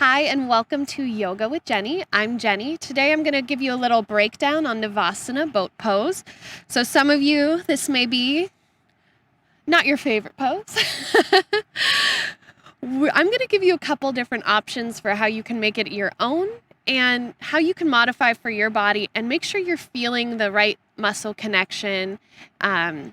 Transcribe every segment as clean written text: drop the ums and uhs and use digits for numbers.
Hi, and welcome to Yoga with Jenny. I'm Jenny. Today I'm going to give you a little breakdown on Navasana, boat pose. So some of you, this may be not your favorite pose. I'm going to give you a couple different options for how you can make it your own and how you can modify for your body and make sure you're feeling the right muscle connection so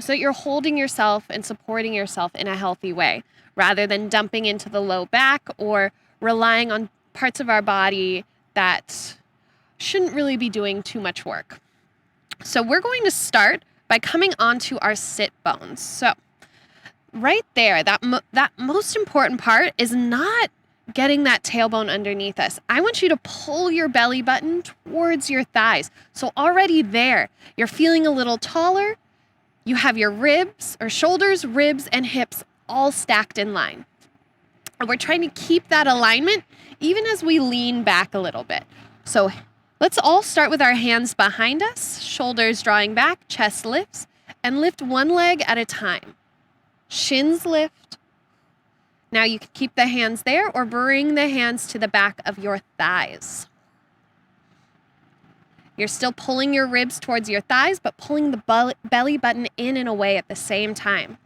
that you're holding yourself and supporting yourself in a healthy way rather than dumping into the low back or relying on parts of our body that shouldn't really be doing too much work. So we're going to start by coming onto our sit bones. So right there, that most important part is not getting that tailbone underneath us. I want you to pull your belly button towards your thighs. So already there, you're feeling a little taller. You have your ribs or shoulders, ribs, and hips all stacked in line. And we're trying to keep that alignment even as we lean back a little bit. So let's all start with our hands behind us, shoulders drawing back, chest lifts, and lift one leg at a time. Shins lift. Now you can keep the hands there or bring the hands to the back of your thighs. You're still pulling your ribs towards your thighs, but pulling the belly button in and away at the same time.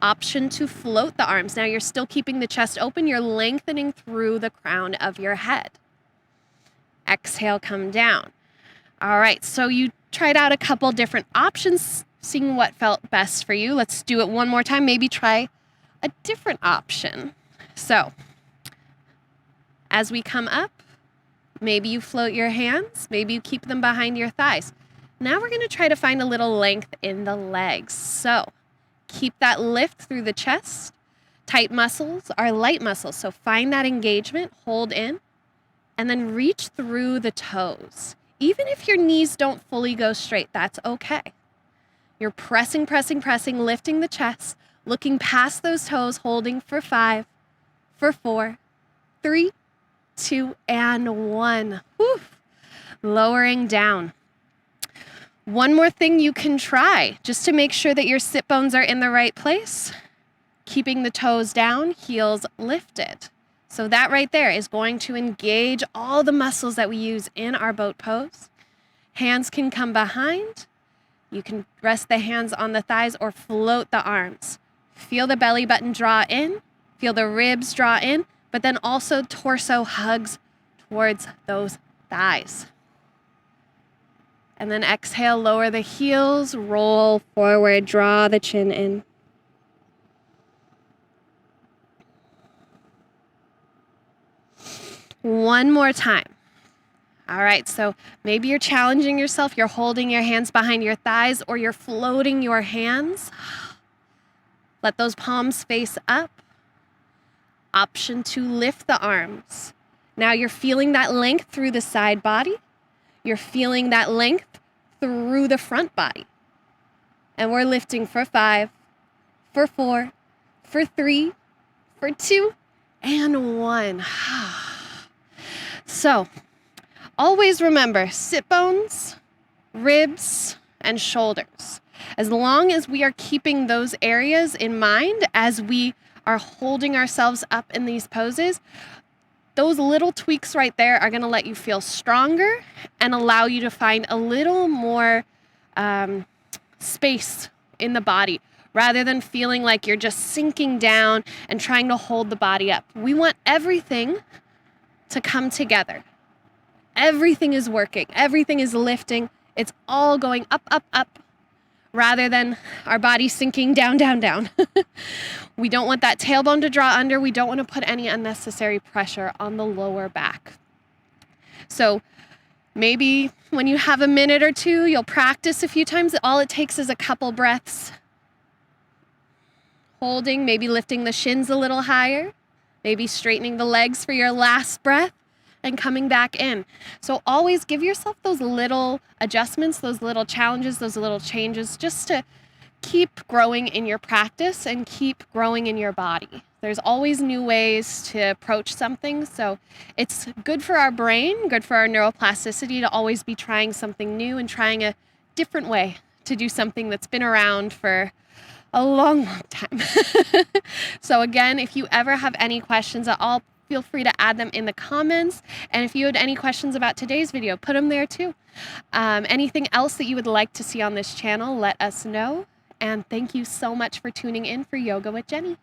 Option to float the arms. Now you're still keeping the chest open. You're lengthening through the crown of your head. Exhale, come down. All right, so you tried out a couple different options, seeing what felt best for you. Let's do it one more time. Maybe try a different option. So as we come up, maybe you float your hands. Maybe you keep them behind your thighs. Now we're going to try to find a little length in the legs. So keep that lift through the chest. Tight muscles are light muscles, so find that engagement, hold in, and then reach through the toes. Even if your knees don't fully go straight, that's okay. You're pressing, lifting the chest, looking past those toes, holding for 5, for 4, 3, 2, and 1. Whew. Lowering down. One more thing you can try, just to make sure that your sit bones are in the right place. Keeping the toes down, heels lifted. So that right there is going to engage all the muscles that we use in our boat pose. Hands can come behind. You can rest the hands on the thighs or float the arms. Feel the belly button draw in, feel the ribs draw in, but then also torso hugs towards those thighs. And then exhale, lower the heels, roll forward, draw the chin in. One more time. All right, so maybe you're challenging yourself. You're holding your hands behind your thighs or you're floating your hands. Let those palms face up. Option to lift the arms. Now you're feeling that length through the side body. You're feeling that length through the front body. And we're lifting for 5, for 4, for 3, for 2, and 1. So, always remember, sit bones, ribs, and shoulders. As long as we are keeping those areas in mind as we are holding ourselves up in these poses, those little tweaks right there are going to let you feel stronger and allow you to find a little more space in the body rather than feeling like you're just sinking down and trying to hold the body up. We want everything to come together. Everything is working. Everything is lifting. It's all going up, up, up, rather than our body sinking down, down, down. We don't want that tailbone to draw under. We don't want to put any unnecessary pressure on the lower back. So maybe when you have a minute or two, you'll practice a few times. All it takes is a couple breaths. Holding, maybe lifting the shins a little higher, maybe straightening the legs for your last breath and coming back in. So always give yourself those little adjustments, those little challenges, those little changes, just to keep growing in your practice and keep growing in your body. There's always new ways to approach something. So it's good for our brain, good for our neuroplasticity to always be trying something new and trying a different way to do something that's been around for a long, long time. So again, if you ever have any questions at all, feel free to add them in the comments. And if you had any questions about today's video, put them there too. Anything else that you would like to see on this channel, let us know. And thank you so much for tuning in for Yoga with Jenny.